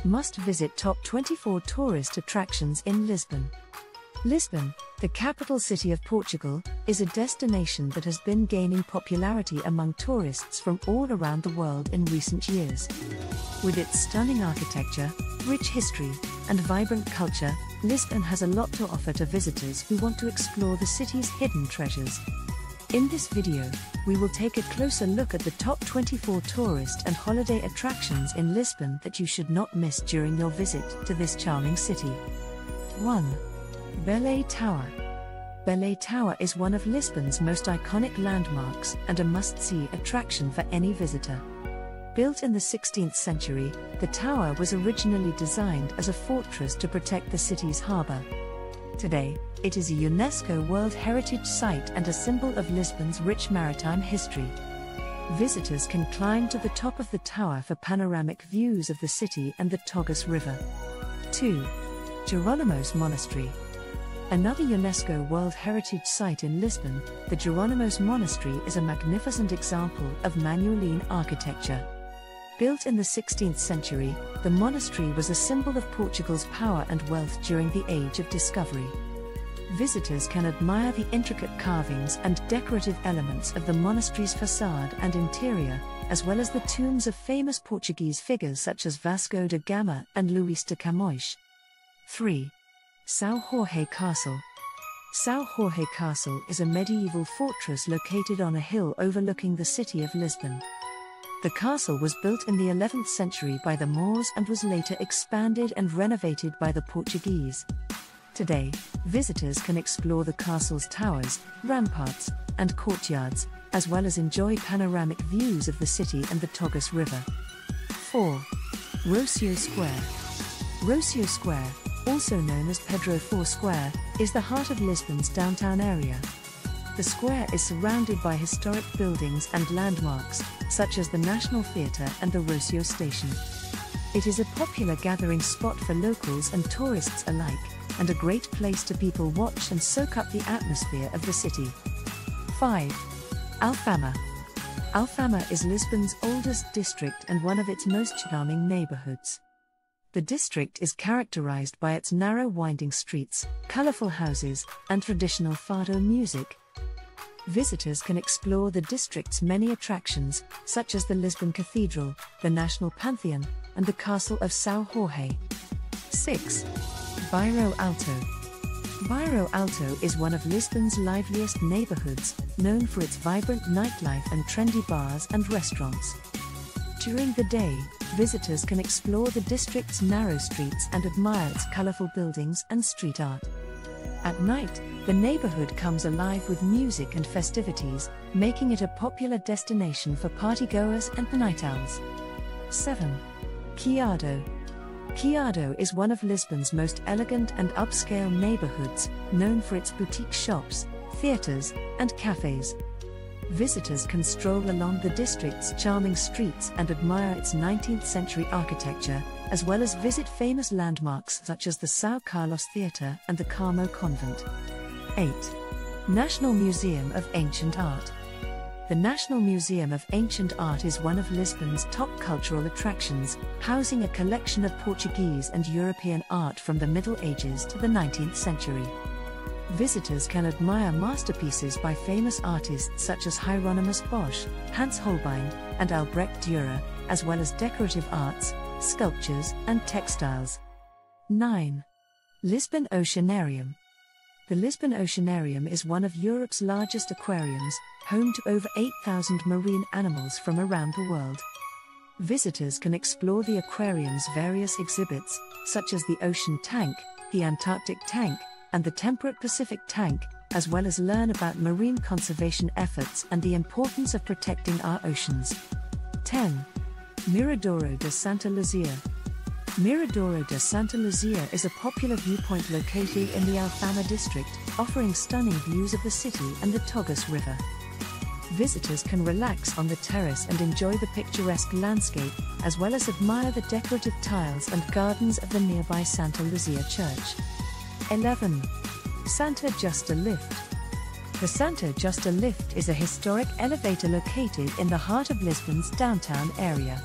must-visit top 24 tourist attractions in Lisbon. Lisbon, the capital city of Portugal, is a destination that has been gaining popularity among tourists from all around the world in recent years. With its stunning architecture, rich history, and vibrant culture, Lisbon has a lot to offer to visitors who want to explore the city's hidden treasures. In this video, we will take a closer look at the top 24 tourist and holiday attractions in Lisbon that you should not miss during your visit to this charming city. 1. Belém Tower. Belém Tower is one of Lisbon's most iconic landmarks and a must-see attraction for any visitor. Built in the 16th century, the tower was originally designed as a fortress to protect the city's harbour. Today, it is a UNESCO World Heritage Site and a symbol of Lisbon's rich maritime history. Visitors can climb to the top of the tower for panoramic views of the city and the Tagus River. 2. Jerónimos Monastery. Another UNESCO World Heritage Site in Lisbon, the Jerónimos Monastery is a magnificent example of Manueline architecture. Built in the 16th century, the monastery was a symbol of Portugal's power and wealth during the Age of Discovery. Visitors can admire the intricate carvings and decorative elements of the monastery's facade and interior, as well as the tombs of famous Portuguese figures such as Vasco da Gama and Luís de Camões. 3. São Jorge Castle. São Jorge Castle is a medieval fortress located on a hill overlooking the city of Lisbon. The castle was built in the 11th century by the Moors and was later expanded and renovated by the Portuguese. Today, visitors can explore the castle's towers, ramparts, and courtyards, as well as enjoy panoramic views of the city and the Tagus River. 4. Rocio Square. Rocio Square, also known as Pedro IV Square, is the heart of Lisbon's downtown area. The square is surrounded by historic buildings and landmarks, such as the National Theatre and the Rocio Station. It is a popular gathering spot for locals and tourists alike, and a great place to people watch and soak up the atmosphere of the city. 5. Alfama. Alfama is Lisbon's oldest district and one of its most charming neighborhoods. The district is characterized by its narrow winding streets, colorful houses, and traditional fado music. Visitors can explore the district's many attractions, such as the Lisbon Cathedral, the National Pantheon, and the Castle of São Jorge. 6. Bairro Alto. Bairro Alto is one of Lisbon's liveliest neighborhoods, known for its vibrant nightlife and trendy bars and restaurants. During the day, visitors can explore the district's narrow streets and admire its colorful buildings and street art. At night, the neighborhood comes alive with music and festivities, making it a popular destination for partygoers and night owls. 7. Chiado. Chiado is one of Lisbon's most elegant and upscale neighborhoods, known for its boutique shops, theaters, and cafes. Visitors can stroll along the district's charming streets and admire its 19th century architecture, as well as visit famous landmarks such as the São Carlos Theatre and the Carmo Convent. 8. National Museum of Ancient Art. The National Museum of Ancient Art is one of Lisbon's top cultural attractions, housing a collection of Portuguese and European art from the Middle Ages to the 19th century. Visitors can admire masterpieces by famous artists such as Hieronymus Bosch, Hans Holbein, and Albrecht Dürer, as well as decorative arts, sculptures, and textiles. 9. Lisbon Oceanarium. The Lisbon Oceanarium is one of Europe's largest aquariums, home to over 8,000 marine animals from around the world. Visitors can explore the aquarium's various exhibits, such as the Ocean Tank, the Antarctic Tank, and the Temperate Pacific Tank, as well as learn about marine conservation efforts and the importance of protecting our oceans. 10. Miradouro de Santa Luzia. Miradouro de Santa Luzia is a popular viewpoint located in the Alfama district, offering stunning views of the city and the Tagus River. Visitors can relax on the terrace and enjoy the picturesque landscape, as well as admire the decorative tiles and gardens of the nearby Santa Luzia Church. 11. Santa Justa Lift. The Santa Justa Lift is a historic elevator located in the heart of Lisbon's downtown area.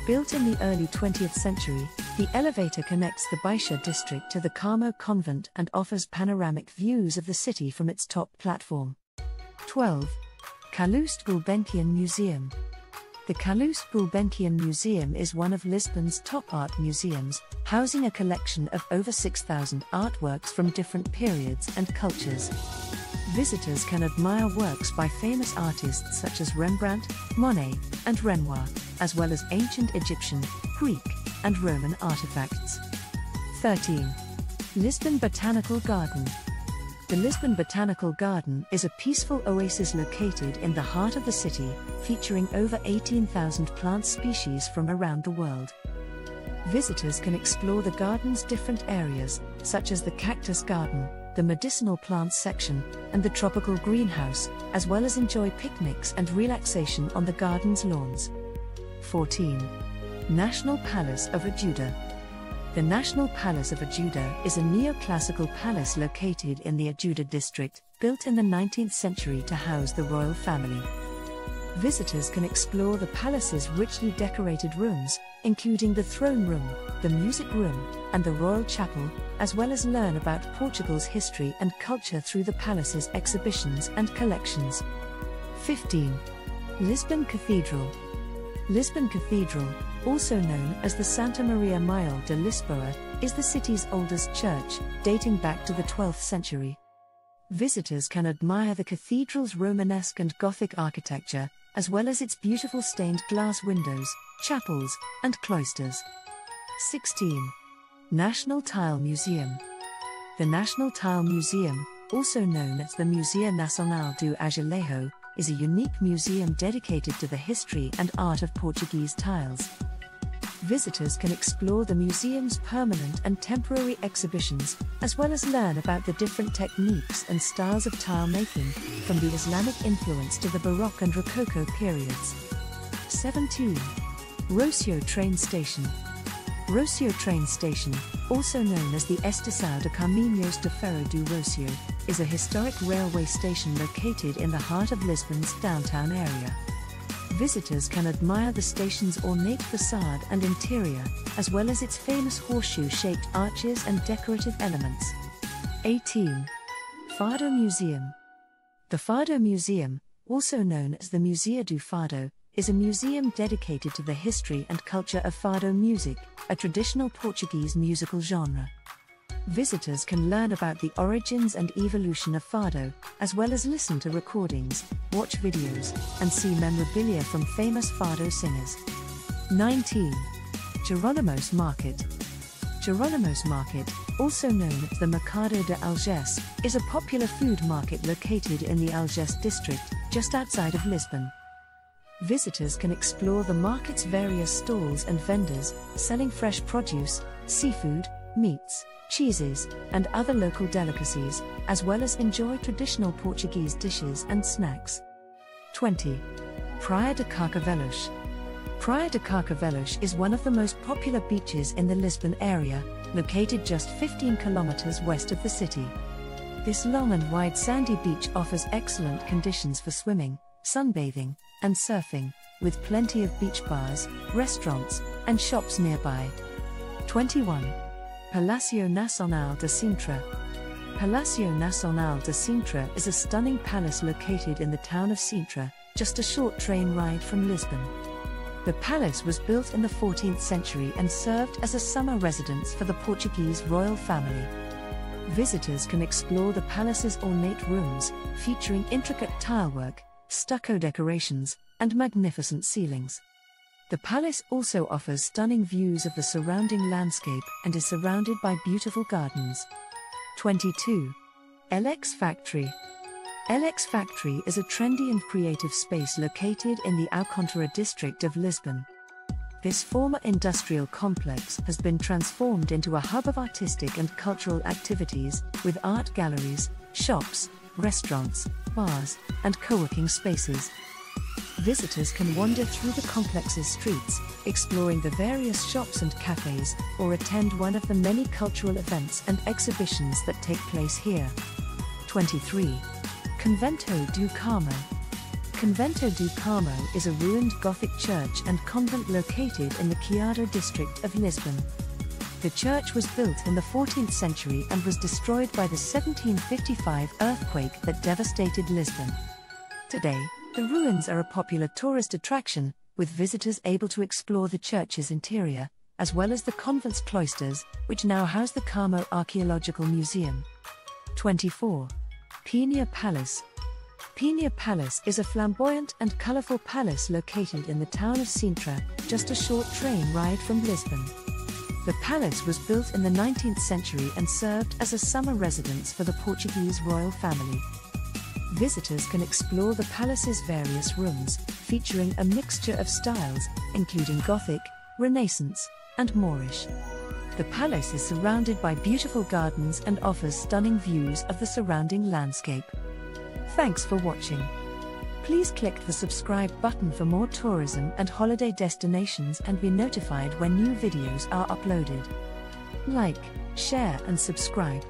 Built in the early 20th century, The elevator connects the Baixa district to the Carmo convent and offers panoramic views of the city from its top platform. 12. Calouste Gulbenkian Museum. The Calouste Gulbenkian Museum is one of Lisbon's top art museums, housing a collection of over 6,000 artworks from different periods and cultures. Visitors can admire works by famous artists such as Rembrandt, Monet, and Renoir, as well as ancient Egyptian, Greek, and Roman artifacts. 13. Lisbon Botanical Garden. The Lisbon Botanical Garden is a peaceful oasis located in the heart of the city, featuring over 18,000 plant species from around the world. Visitors can explore the garden's different areas, such as the cactus garden, the medicinal plants section, and the tropical greenhouse, as well as enjoy picnics and relaxation on the garden's lawns. 14. National Palace of Ajuda. The National Palace of Ajuda is a neoclassical palace located in the Ajuda district, built in the 19th century to house the royal family. Visitors can explore the palace's richly decorated rooms, including the throne room, the music room, and the royal chapel, as well as learn about Portugal's history and culture through the palace's exhibitions and collections. 15. Lisbon Cathedral. Lisbon Cathedral, also known as the Santa Maria Maior de Lisboa, is the city's oldest church, dating back to the 12th century. Visitors can admire the cathedral's Romanesque and Gothic architecture, as well as its beautiful stained glass windows, chapels, and cloisters. 16. National Tile Museum. The National Tile Museum, also known as the Museu Nacional do Azulejo, is a unique museum dedicated to the history and art of Portuguese tiles. Visitors can explore the museum's permanent and temporary exhibitions, as well as learn about the different techniques and styles of tile making, from the Islamic influence to the Baroque and Rococo periods. 17. Rocio Train Station. Rocio Train Station, also known as the Estação de Caminhos de Ferro do Rocio, is a historic railway station located in the heart of Lisbon's downtown area. Visitors can admire the station's ornate facade and interior, as well as its famous horseshoe-shaped arches and decorative elements. 18. Fado Museum. The Fado Museum, also known as the Museu do Fado, is a museum dedicated to the history and culture of fado music, a traditional Portuguese musical genre. Visitors can learn about the origins and evolution of fado, as well as listen to recordings, watch videos, and see memorabilia from famous fado singers. 19. Jerónimos Market. Jerónimos Market, also known as the Mercado de Algés, is a popular food market located in the Algés district, just outside of Lisbon. Visitors can explore the market's various stalls and vendors, selling fresh produce, seafood, meats, cheeses, and other local delicacies, as well as enjoy traditional Portuguese dishes and snacks. 20. Praia de Carcavelos. Praia de Carcavelos is one of the most popular beaches in the Lisbon area, located just 15 kilometers west of the city. This long and wide sandy beach offers excellent conditions for swimming, sunbathing, and surfing, with plenty of beach bars, restaurants, and shops nearby. 21. Palácio Nacional de Sintra. Palácio Nacional de Sintra is a stunning palace located in the town of Sintra, just a short train ride from Lisbon. The palace was built in the 14th century and served as a summer residence for the Portuguese royal family. Visitors can explore the palace's ornate rooms, featuring intricate tilework, stucco decorations, and magnificent ceilings. The palace also offers stunning views of the surrounding landscape and is surrounded by beautiful gardens. 22. LX Factory. LX Factory is a trendy and creative space located in the Alcântara district of Lisbon. This former industrial complex has been transformed into a hub of artistic and cultural activities, with art galleries, shops, restaurants, bars, and co-working spaces. Visitors can wander through the complex's streets, exploring the various shops and cafes, or attend one of the many cultural events and exhibitions that take place here. 23. Convento do Carmo. Convento do Carmo is a ruined Gothic church and convent located in the Chiado district of Lisbon. The church was built in the 14th century and was destroyed by the 1755 earthquake that devastated Lisbon. Today, the ruins are a popular tourist attraction, with visitors able to explore the church's interior, as well as the convent's cloisters, which now house the Carmo Archaeological Museum. 24. Penia Palace. Penia Palace is a flamboyant and colorful palace located in the town of Sintra, just a short train ride from Lisbon. The palace was built in the 19th century and served as a summer residence for the Portuguese royal family. Visitors can explore the palace's various rooms, featuring a mixture of styles, including Gothic, Renaissance, and Moorish. The palace is surrounded by beautiful gardens and offers stunning views of the surrounding landscape. Thanks for watching. Please click the subscribe button for more tourism and holiday destinations and be notified when new videos are uploaded. Like, share and subscribe.